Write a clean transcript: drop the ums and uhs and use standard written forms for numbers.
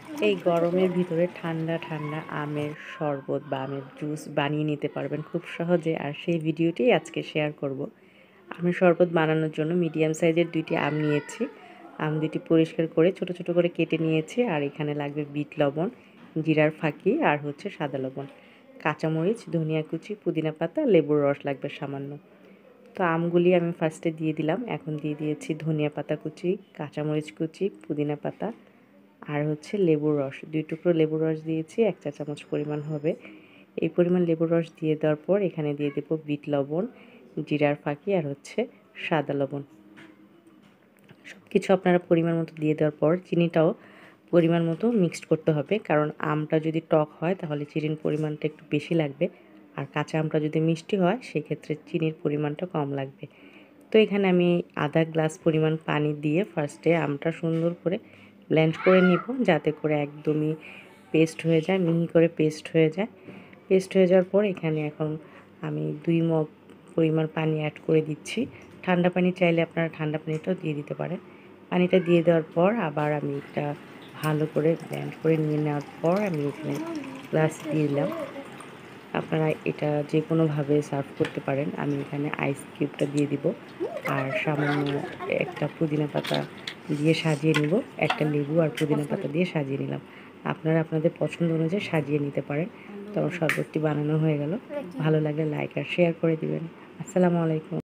এই গরমের ভিতরে ঠান্ডা ঠান্ডা আমের শরবত বা আমের জুস বানিয়ে নিতে পারবেন খুব সহজে, আর সেই ভিডিওটিই আজকে শেয়ার করব। আমের শরবত বানানোর জন্য মিডিয়াম সাইজের 2টি আম নিয়েছি। আম 2টি পরিষ্কার করে ছোট ছোট করে কেটে নিয়েছি। আর এখানে লাগবে বিট লবণ, জিরার ফাঁকি, আর হচ্ছে সাদা লবণ, কাঁচামরিচ, ধনিয়া কুচি, পুদিনা পাতা, লেবুর রস লাগবে সামান্য। তো আমগুলি আমি ফার্স্টে দিয়ে দিলাম। এখন দিয়ে দিয়েছি ধনিয়া পাতা কুচি, কাঁচামরিচ কুচি, পুদিনা পাতা, আর হচ্ছে লেবুর রস, 2 টুকরো লেবুর রস দিয়েছি, 1 চা চামচ পরিমাণ হবে। এই পরিমাণ লেবুর রস দিয়ে দেওয়ার পর এখানে দিয়ে দেবো বিট লবণ, জিরার ফাঁকি, আর হচ্ছে সাদা লবণ। সব কিছু আপনারা পরিমাণ মতো দিয়ে দেওয়ার পর চিনিটাও পরিমাণ মতো মিক্সড করতে হবে, কারণ আমটা যদি টক হয় তাহলে চিনির পরিমাণটা একটু বেশি লাগবে, আর কাঁচা আমটা যদি মিষ্টি হয় সেক্ষেত্রে চিনির পরিমাণটা কম লাগবে। তো এখানে আমি আধা গ্লাস পরিমাণ পানি দিয়ে ফার্স্টে আমটা সুন্দর করে ব্লেন্ড করে নিব, যাতে করে একদমই পেস্ট হয়ে যায়, মিহি করে পেস্ট হয়ে যায়। পেস্ট হয়ে যাওয়ার পর এখানে এখন আমি 2 মগ পরিমাণ পানি অ্যাড করে দিচ্ছি। ঠান্ডা পানি চাইলে আপনারা ঠান্ডা পানিটাও দিয়ে দিতে পারেন। পানিটা দিয়ে দেওয়ার পর আবার আমি এটা ভালো করে ব্লেন্ড করে নিয়ে নেওয়ার পর আমি এখানে গ্লাস দিয়ে দিলাম। আপনারা এটা যে কোনোভাবে সার্ভ করতে পারেন। আমি এখানে আইস কিউবটা দিয়ে দিব, আর সামান্য একটা পুদিনা পাতা দিয়ে সাজিয়ে নিব। একটা লেবু আর পুদিনা পাতা দিয়ে সাজিয়ে নিলাম। আপনারা আপনাদের পছন্দ অনুযায়ী সাজিয়ে নিতে পারেন। তো আমার শরবতটি বানানো হয়ে গেল। ভালো লাগলে লাইক আর শেয়ার করে দিবেন। আসসালামু আলাইকুম।